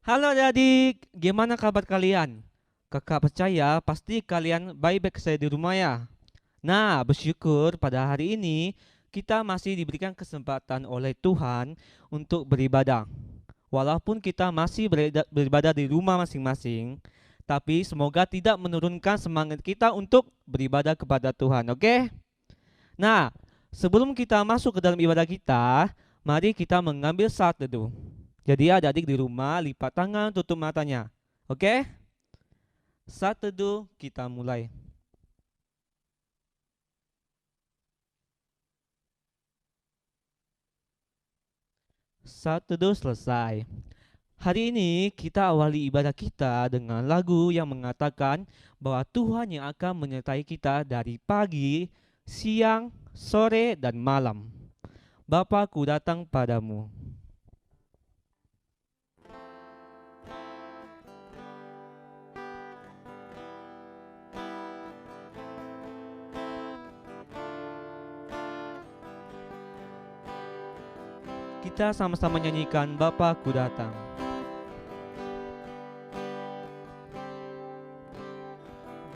Halo adik, gimana kabar kalian? Kakak percaya pasti kalian baik-baik saja di rumah ya. Nah, bersyukur pada hari ini kita masih diberikan kesempatan oleh Tuhan untuk beribadah. Walaupun kita masih beribadah di rumah masing-masing, tapi semoga tidak menurunkan semangat kita untuk beribadah kepada Tuhan, oke? Nah, sebelum kita masuk ke dalam ibadah kita, mari kita mengambil saat teduh. Jadi adik-adik di rumah lipat tangan, tutup matanya. Oke? Saat teduh kita mulai. Saat teduh selesai. Hari ini kita awali ibadah kita dengan lagu yang mengatakan bahwa Tuhan yang akan menyertai kita dari pagi, siang, sore, dan malam. Bapakku datang padamu. Kita sama-sama nyanyikan Bapakku datang.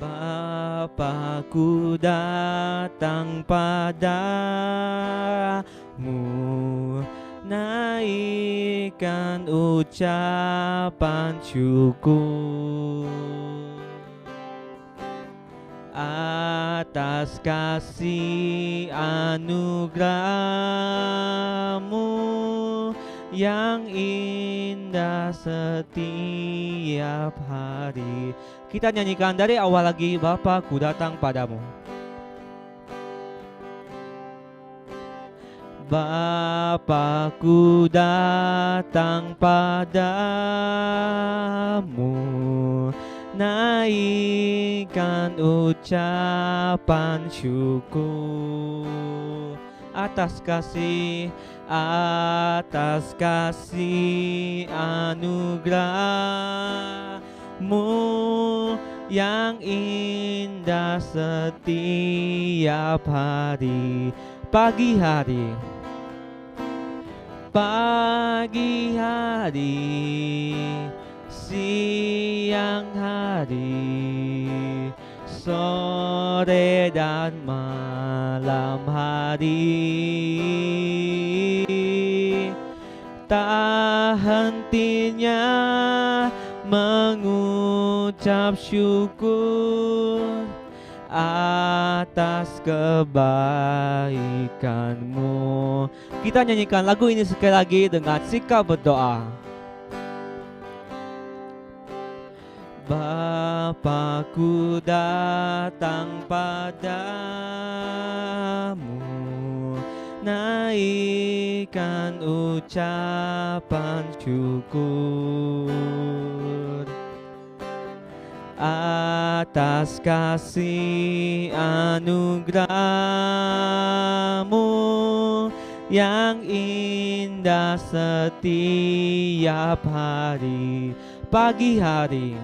Bapakku datang padamu, naikkan ucapan syukur atas kasih anugerahmu yang indah setiap hari. Kita nyanyikan dari awal lagi, Bapakku datang padamu. Bapakku datang padamu, naikkan ucapan syukur atas kasih anugerahmu yang indah setiap hari. Pagi hari, siang hari, sore dan malam hari, tak hentinya mengucap syukur atas kebaikanmu. Kita nyanyikan lagu ini sekali lagi dengan sikap berdoa. Bapakku datang padamu, naikkan ucapan syukur atas kasih anugerahmu yang indah setiap hari. Pagi hari,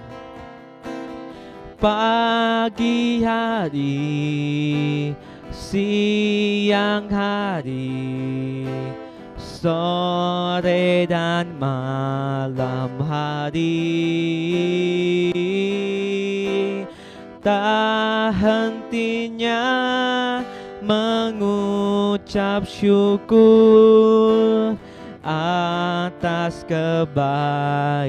siang hari, sore dan malam hari, tak hentinya mengucap syukur atas kebaikanmu.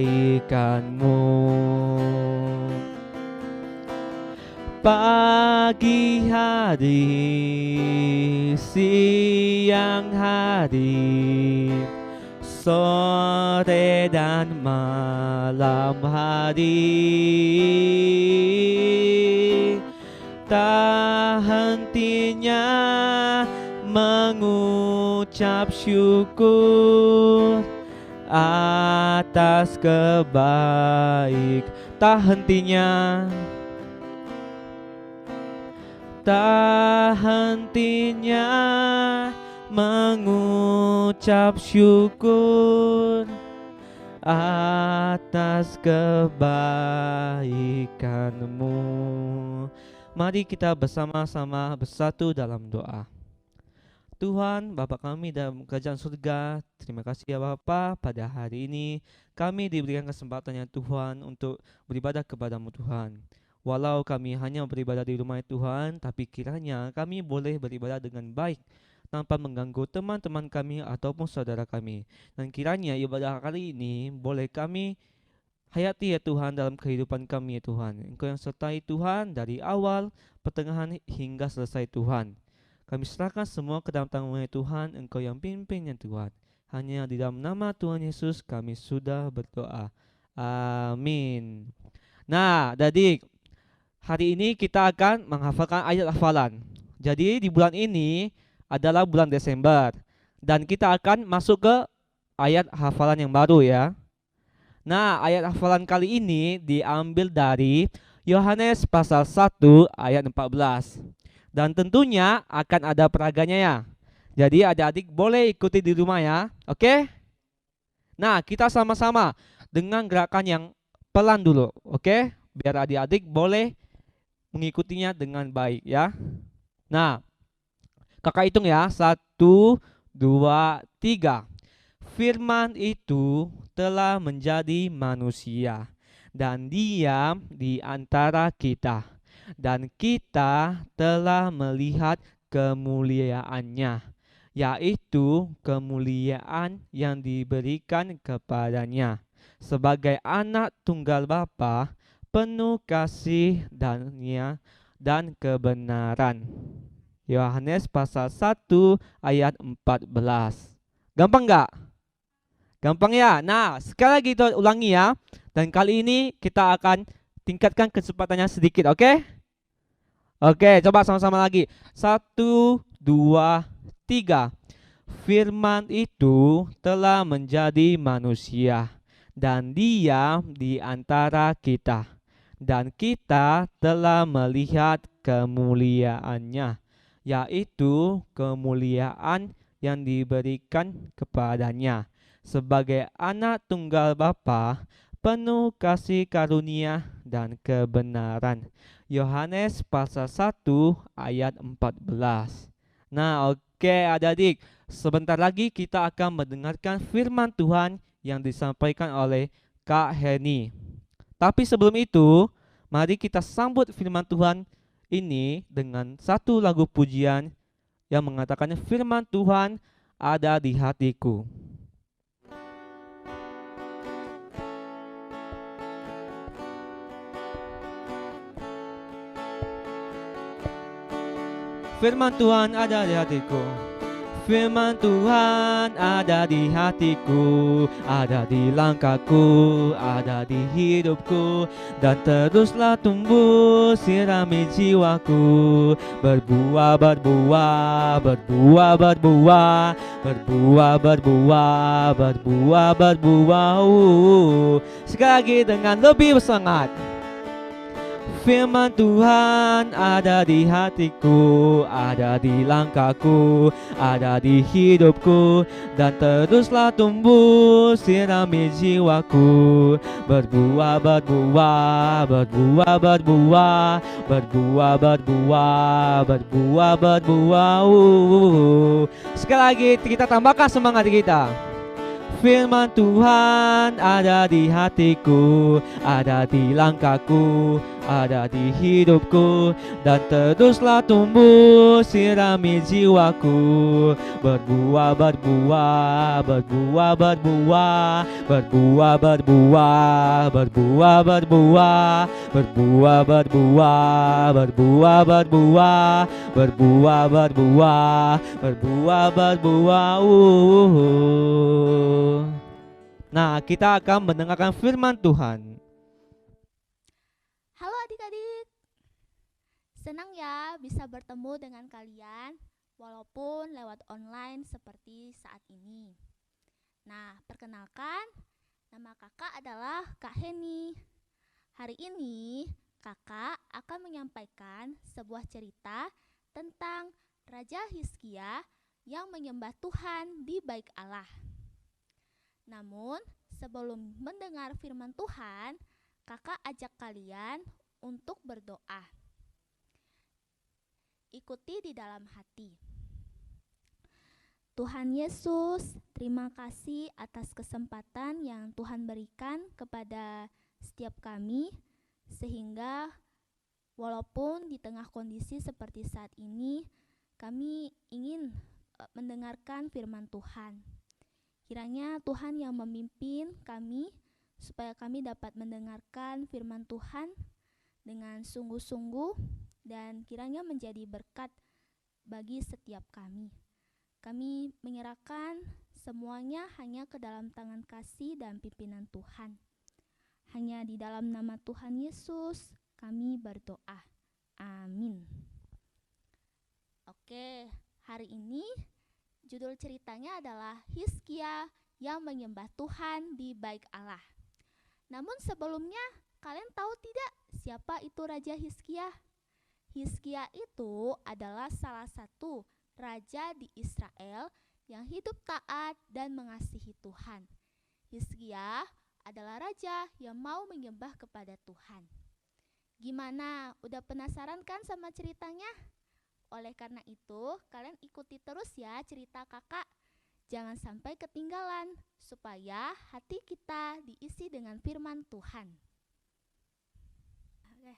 Pagi hari, siang hari, sore dan malam hari, tak hentinya mengucap syukur atas kebaikan. Tak hentinya mengucap syukur atas kebaikanmu. Mari kita bersama-sama bersatu dalam doa. Tuhan, Bapa kami dalam kerajaan surga, terima kasih ya Bapa, pada hari ini kami diberikan kesempatan ya Tuhan untuk beribadah kepadamu Tuhan. Walau kami hanya beribadah di rumah Tuhan, tapi kiranya kami boleh beribadah dengan baik, tanpa mengganggu teman-teman kami ataupun saudara kami. Dan kiranya ibadah kali ini boleh kami hayati ya Tuhan dalam kehidupan kami ya Tuhan. Engkau yang sertai Tuhan dari awal, pertengahan hingga selesai Tuhan. Kami serahkan semua ke dalam tangan-Mu ya Tuhan, Engkau yang pimpin ya Tuhan. Hanya di dalam nama Tuhan Yesus kami sudah berdoa. Amin. Nah, jadi hari ini kita akan menghafalkan ayat hafalan. Jadi di bulan ini adalah bulan Desember dan kita akan masuk ke ayat hafalan yang baru ya. Nah, ayat hafalan kali ini diambil dari Yohanes pasal 1 ayat 14. Dan tentunya akan ada peraganya ya. Jadi adik-adik boleh ikuti di rumah ya. Oke? Nah, kita sama-sama dengan gerakan yang pelan dulu. Oke? Biar adik-adik boleh mengikutinya dengan baik ya. Nah, kakak hitung ya. 1, 2, 3. Firman itu telah menjadi manusia dan diam di antara kita, dan kita telah melihat kemuliaannya, yaitu kemuliaan yang diberikan kepadanya sebagai anak tunggal Bapa, penuh kasih dan kebenaran. Yohanes pasal 1 ayat 14. Gampang nggak? Gampang ya. Nah, sekali lagi kita ulangi ya. Dan kali ini kita akan tingkatkan kecepatannya sedikit, oke? Oke, coba sama-sama lagi. 1, 2, 3. Firman itu telah menjadi manusia dan diam di antara kita. Dan kita telah melihat kemuliaannya, yaitu kemuliaan yang diberikan kepadanya sebagai anak tunggal Bapa, penuh kasih karunia dan kebenaran. Yohanes pasal 1 ayat 14. Nah, oke adik-adik, sebentar lagi kita akan mendengarkan firman Tuhan yang disampaikan oleh Kak Heni. Tapi sebelum itu, mari kita sambut firman Tuhan ini dengan satu lagu pujian yang mengatakan firman Tuhan ada di hatiku. Firman Tuhan ada di hatiku. Firman Tuhan ada di hatiku, ada di langkahku, ada di hidupku, dan teruslah tumbuh sirami jiwaku, berbuah, berbuah, berbuah, berbuah, berbuah, berbuah, berbuah, berbuah. Sekali lagi dengan lebih bersemangat. Firman Tuhan ada di hatiku, ada di langkahku, ada di hidupku, dan teruslah tumbuh sirami jiwaku, berbuah, berbuah, berbuah, berbuah, berbuah, berbuah, berbuah, berbuah. Sekali lagi kita tambahkan semangat kita. Firman Tuhan ada di hatiku, ada di langkahku, ada di hidupku, dan teruslah tumbuh sirami jiwaku, berbuah, berbuah, berbuah, berbuah, berbuah, berbuah, berbuah, berbuah, berbuah, berbuah, berbuah, berbuah, berbuah, berbuah, berbuah, berbuah. Nah, kita akan mendengarkan firman Tuhan. Halo adik-adik, senang ya bisa bertemu dengan kalian walaupun lewat online seperti saat ini. Nah, perkenalkan, nama kakak adalah Kak Heni. Hari ini kakak akan menyampaikan sebuah cerita tentang Raja Hizkia yang menyembah Tuhan di Bait Allah. Namun, sebelum mendengar firman Tuhan, kakak ajak kalian untuk berdoa. Ikuti di dalam hati. Tuhan Yesus, terima kasih atas kesempatan yang Tuhan berikan kepada setiap kami, sehingga walaupun di tengah kondisi seperti saat ini, kami ingin mendengarkan firman Tuhan. Kiranya Tuhan yang memimpin kami, supaya kami dapat mendengarkan firman Tuhan dengan sungguh-sungguh, dan kiranya menjadi berkat bagi setiap kami. Kami menyerahkan semuanya hanya ke dalam tangan kasih dan pimpinan Tuhan. Hanya di dalam nama Tuhan Yesus kami berdoa. Amin. Oke, hari ini judul ceritanya adalah Hizkia yang menyembah Tuhan di Bait Allah. Namun sebelumnya, kalian tahu tidak siapa itu Raja Hizkia? Hizkia itu adalah salah satu raja di Israel yang hidup taat dan mengasihi Tuhan. Hizkia adalah raja yang mau menyembah kepada Tuhan. Gimana? Udah penasaran kan sama ceritanya? Oleh karena itu, kalian ikuti terus ya cerita kakak. Jangan sampai ketinggalan, supaya hati kita diisi dengan firman Tuhan. Oke.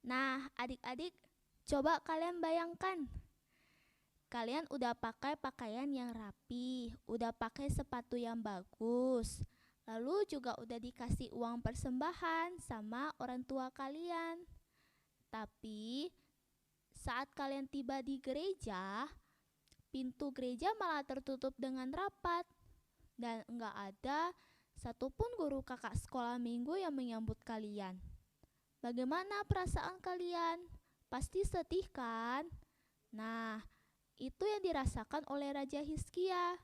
Nah, adik-adik, coba kalian bayangkan. Kalian udah pakai pakaian yang rapi, udah pakai sepatu yang bagus, lalu juga udah dikasih uang persembahan sama orang tua kalian. Tapi saat kalian tiba di gereja, pintu gereja malah tertutup dengan rapat, dan enggak ada satupun guru kakak sekolah minggu yang menyambut kalian. Bagaimana perasaan kalian? Pasti sedih kan? Nah, itu yang dirasakan oleh Raja Hizkia.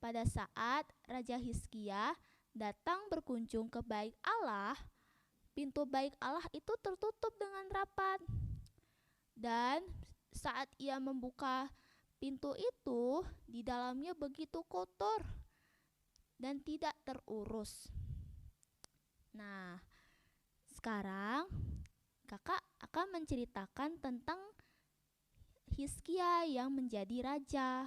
Pada saat Raja Hizkia datang berkunjung ke Bait Allah, pintu Bait Allah itu tertutup dengan rapat. Dan saat ia membuka pintu itu, di dalamnya begitu kotor dan tidak terurus. Nah, sekarang kakak akan menceritakan tentang Hizkia yang menjadi raja.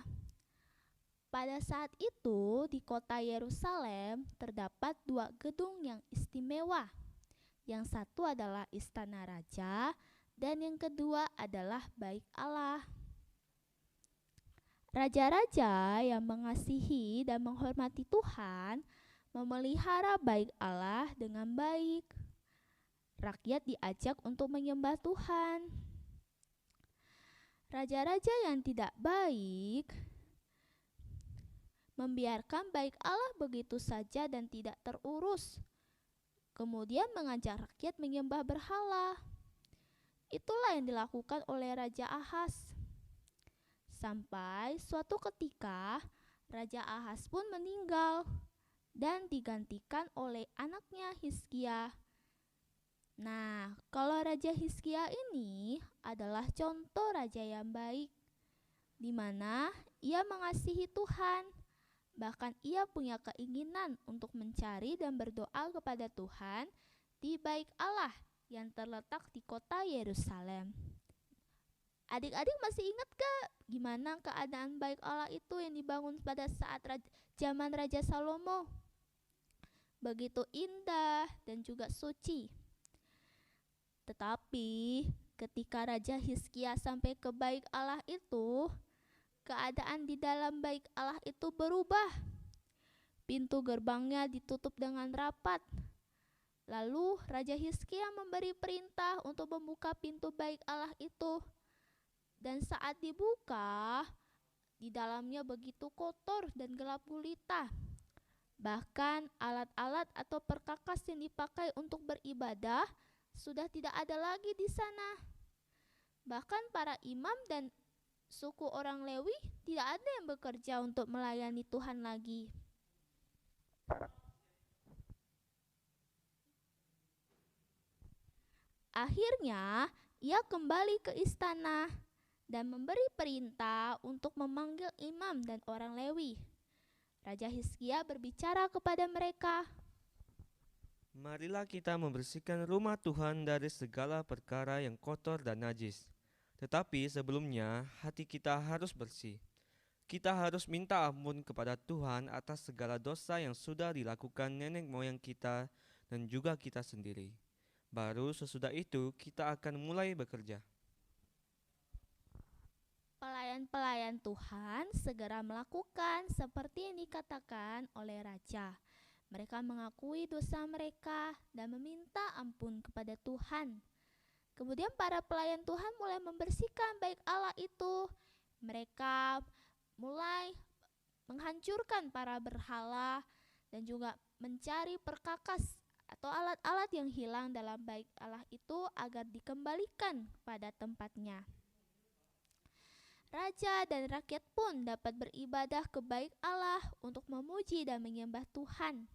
Pada saat itu di kota Yerusalem terdapat 2 gedung yang istimewa. Yang satu adalah istana raja dan yang kedua adalah Bait Allah. Raja-raja yang mengasihi dan menghormati Tuhan memelihara Bait Allah dengan baik. Rakyat diajak untuk menyembah Tuhan. Raja-raja yang tidak baik membiarkan Bait Allah begitu saja dan tidak terurus. Kemudian mengajak rakyat menyembah berhala. Itulah yang dilakukan oleh Raja Ahaz. Sampai suatu ketika Raja Ahaz pun meninggal dan digantikan oleh anaknya Hizkia. Nah, kalau Raja Hizkia ini adalah contoh raja yang baik, di mana ia mengasihi Tuhan. Bahkan ia punya keinginan untuk mencari dan berdoa kepada Tuhan di Bait Allah yang terletak di kota Yerusalem. Adik-adik masih ingat gak gimana keadaan Bait Allah itu yang dibangun pada saat zaman Raja Salomo? Begitu indah dan juga suci. Tetapi ketika Raja Hizkia sampai ke Bait Allah itu, keadaan di dalam Bait Allah itu berubah. Pintu gerbangnya ditutup dengan rapat. Lalu Raja Hizkia memberi perintah untuk membuka pintu Bait Allah itu. Dan saat dibuka, di dalamnya begitu kotor dan gelap gulita. Bahkan alat-alat atau perkakas yang dipakai untuk beribadah sudah tidak ada lagi di sana. Bahkan para imam dan suku orang Lewi tidak ada yang bekerja untuk melayani Tuhan lagi. Akhirnya ia kembali ke istana dan memberi perintah untuk memanggil imam dan orang Lewi. Raja Hizkia berbicara kepada mereka, Marilah kita membersihkan rumah Tuhan dari segala perkara yang kotor dan najis. Tetapi sebelumnya hati kita harus bersih. Kita harus minta ampun kepada Tuhan atas segala dosa yang sudah dilakukan nenek moyang kita dan juga kita sendiri. Baru sesudah itu kita akan mulai bekerja. Pelayan-pelayan Tuhan segera melakukan seperti yang dikatakan oleh raja. Mereka mengakui dosa mereka dan meminta ampun kepada Tuhan. Kemudian para pelayan Tuhan mulai membersihkan bait Allah itu. Mereka mulai menghancurkan para berhala dan juga mencari perkakas atau alat-alat yang hilang dalam bait Allah itu agar dikembalikan pada tempatnya. Raja dan rakyat pun dapat beribadah ke bait Allah untuk memuji dan menyembah Tuhan.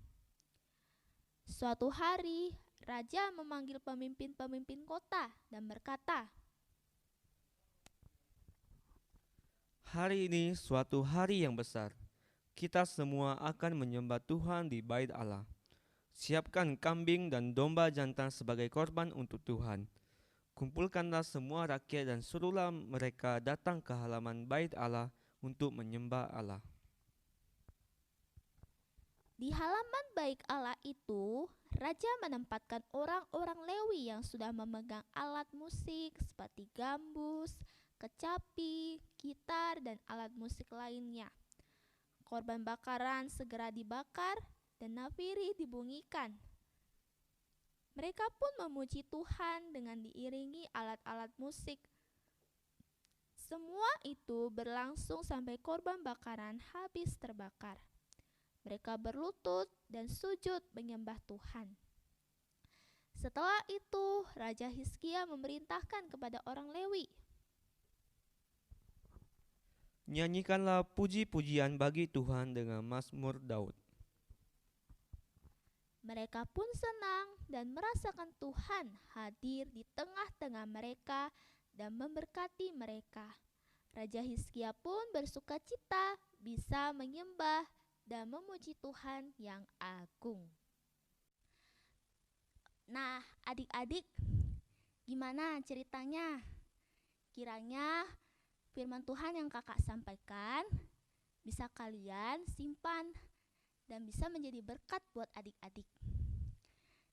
Suatu hari, raja memanggil pemimpin-pemimpin kota dan berkata, Hari ini suatu hari yang besar. Kita semua akan menyembah Tuhan di bait Allah. Siapkan kambing dan domba jantan sebagai korban untuk Tuhan. Kumpulkanlah semua rakyat dan suruhlah mereka datang ke halaman bait Allah untuk menyembah Allah. di halaman bait Allah itu, raja menempatkan orang-orang Lewi yang sudah memegang alat musik seperti gambus, kecapi, gitar, dan alat musik lainnya. Korban bakaran segera dibakar dan nafiri dibunyikan. Mereka pun memuji Tuhan dengan diiringi alat-alat musik. Semua itu berlangsung sampai korban bakaran habis terbakar. Mereka berlutut dan sujud menyembah Tuhan. Setelah itu, Raja Hizkia memerintahkan kepada orang Lewi, Nyanyikanlah puji-pujian bagi Tuhan dengan Mazmur Daud. mereka pun senang dan merasakan Tuhan hadir di tengah-tengah mereka dan memberkati mereka. Raja Hizkia pun bersuka cita bisa menyembah dan memuji Tuhan yang agung. Nah, adik-adik, gimana ceritanya? Kiranya firman Tuhan yang kakak sampaikan bisa kalian simpan dan bisa menjadi berkat buat adik-adik.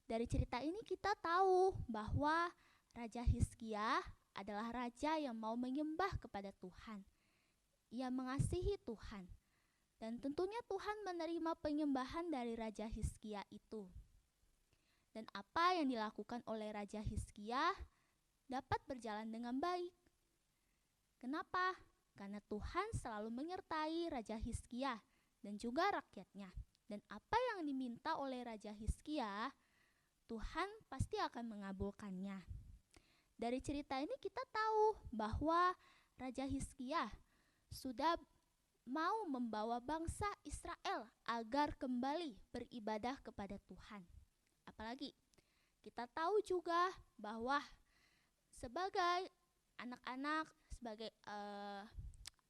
Dari cerita ini kita tahu bahwa Raja Hizkia adalah raja yang mau menyembah kepada Tuhan. Ia mengasihi Tuhan. Dan tentunya Tuhan menerima penyembahan dari Raja Hizkia itu. Dan apa yang dilakukan oleh Raja Hizkia dapat berjalan dengan baik. Kenapa? Karena Tuhan selalu menyertai Raja Hizkia dan juga rakyatnya. Dan apa yang diminta oleh Raja Hizkia, Tuhan pasti akan mengabulkannya. Dari cerita ini kita tahu bahwa Raja Hizkia sudah mau membawa bangsa Israel agar kembali beribadah kepada Tuhan. Apalagi kita tahu juga bahwa sebagai anak-anak, sebagai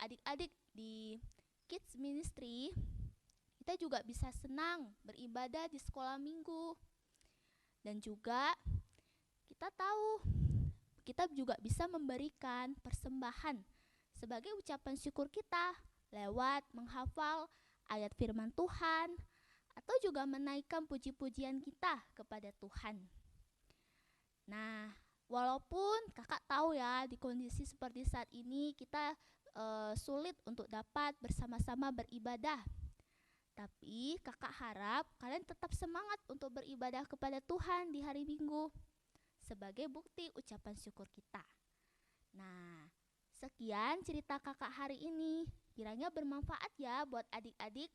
adik-adik di Kids Ministry, kita juga bisa senang beribadah di sekolah minggu. Dan juga kita tahu kita juga bisa memberikan persembahan sebagai ucapan syukur kita lewat menghafal ayat firman Tuhan atau juga menaikkan puji-pujian kita kepada Tuhan. Nah, walaupun kakak tahu ya di kondisi seperti saat ini kita sulit untuk dapat bersama-sama beribadah. Tapi kakak harap kalian tetap semangat untuk beribadah kepada Tuhan di hari Minggu sebagai bukti ucapan syukur kita. Nah, sekian cerita kakak hari ini. Kiranya bermanfaat ya buat adik-adik.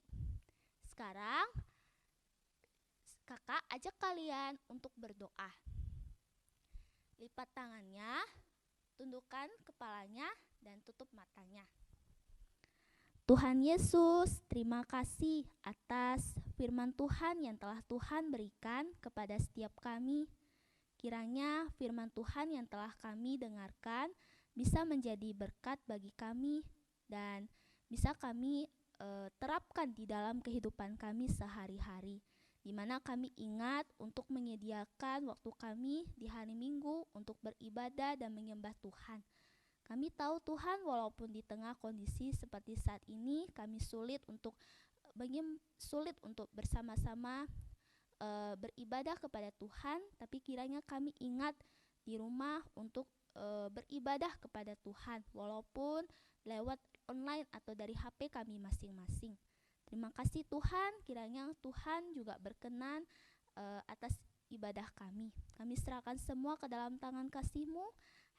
Sekarang kakak ajak kalian untuk berdoa. Lipat tangannya, tundukkan kepalanya, dan tutup matanya. Tuhan Yesus, terima kasih atas firman Tuhan yang telah Tuhan berikan kepada setiap kami. Kiranya firman Tuhan yang telah kami dengarkan bisa menjadi berkat bagi kami dan bisa kami terapkan di dalam kehidupan kami sehari-hari, di mana kami ingat untuk menyediakan waktu kami di hari Minggu untuk beribadah dan menyembah Tuhan. Kami tahu Tuhan, walaupun di tengah kondisi seperti saat ini kami sulit untuk bersama-sama beribadah kepada Tuhan, tapi kiranya kami ingat di rumah untuk beribadah kepada Tuhan walaupun lewat online atau dari HP kami masing-masing. Terima kasih Tuhan, kiranya Tuhan juga berkenan atas ibadah kami. Kami serahkan semua ke dalam tangan kasih-Mu,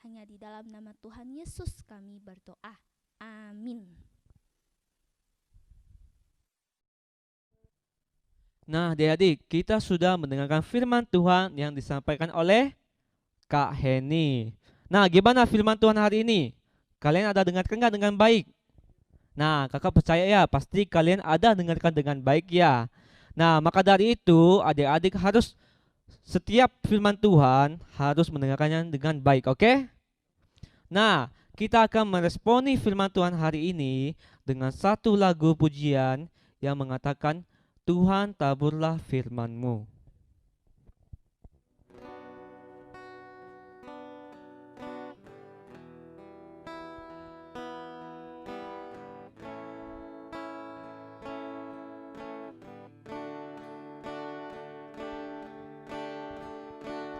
hanya di dalam nama Tuhan Yesus kami berdoa. Amin. Nah, adik-adik, kita sudah mendengarkan firman Tuhan yang disampaikan oleh Kak Heni. Nah, gimana firman Tuhan hari ini? Kalian ada dengarkan nggak dengan baik? Nah, kakak percaya ya, pasti kalian ada dengarkan dengan baik ya. Nah, maka dari itu, adik-adik harus setiap firman Tuhan harus mendengarkannya dengan baik, oke? Nah, kita akan meresponi firman Tuhan hari ini dengan satu lagu pujian yang mengatakan, Tuhan taburlah firman-Mu.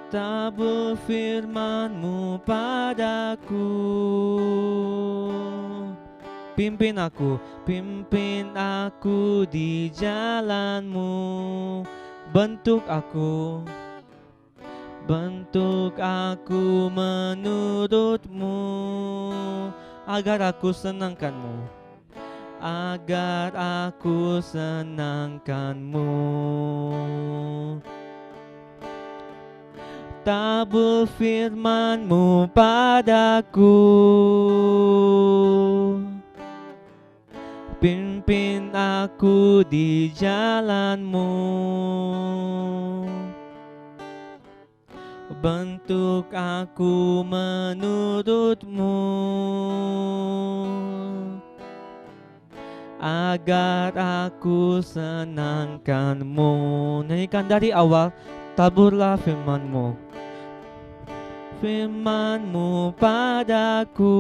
Tabur firman-Mu padaku, pimpin aku di jalan-Mu, bentuk aku menurut-Mu, agar aku senangkan-Mu. Tabur firman-Mu padaku, pimpin aku di jalan-Mu, bentuk aku menurut-Mu, agar aku senangkan-Mu. Nyanyikan dari awal. Taburlah firman-Mu padaku,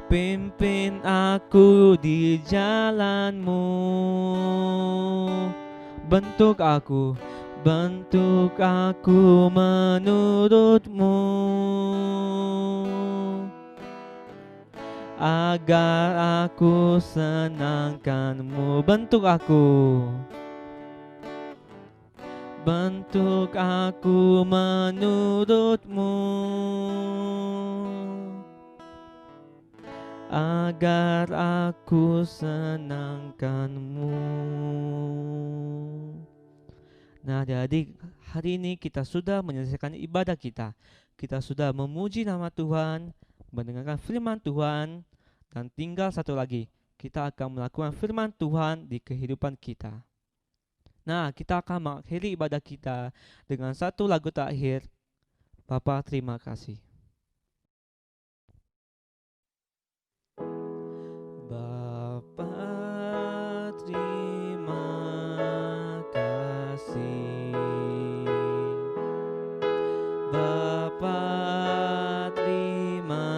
pimpin aku di jalan-Mu, bentuk aku menurut-Mu, agar aku senangkan-Mu. Bentuk aku menurut-Mu, agar aku senangkan-Mu. Nah, adik-adik, hari ini kita sudah menyelesaikan ibadah kita. Kita sudah memuji nama Tuhan, mendengarkan firman Tuhan, dan tinggal satu lagi, kita akan melakukan firman Tuhan di kehidupan kita. Nah, kita akan mengakhiri ibadah kita dengan satu lagu terakhir. Bapa, terima kasih. Bapa, terima kasih. Bapa, terima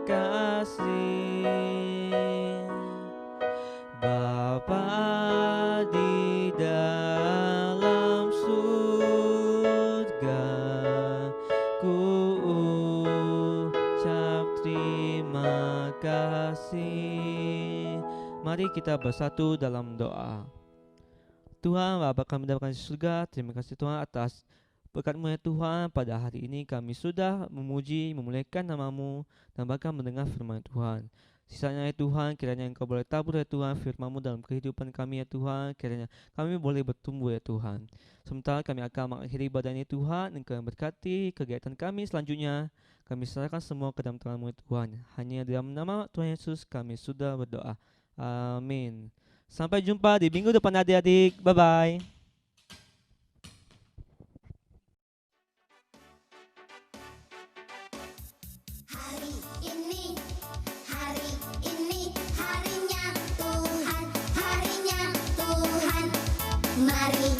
kasih. Bapa di dalam surga, ku ucap terima kasih. Mari kita bersatu dalam doa. Tuhan, Bapa kami dalam surga, terima kasih Tuhan atas berkat-Mu ya Tuhan. Pada hari ini kami sudah memuji, memuliakan nama-Mu, dan bahkan mendengar firman Tuhan. Sisanya ya Tuhan, kiranya Engkau boleh tabur ya Tuhan firman-Mu dalam kehidupan kami ya Tuhan. Kiranya kami boleh bertumbuh ya Tuhan. Sementara kami akan mengakhiri ibadah ini Tuhan, Engkau yang berkati kegiatan kami selanjutnya. Kami serahkan semua ke dalam tangan-Mu ya Tuhan. Hanya dalam nama Tuhan Yesus kami sudah berdoa. Amin. Sampai jumpa di minggu depan adik-adik. Bye-bye. Mari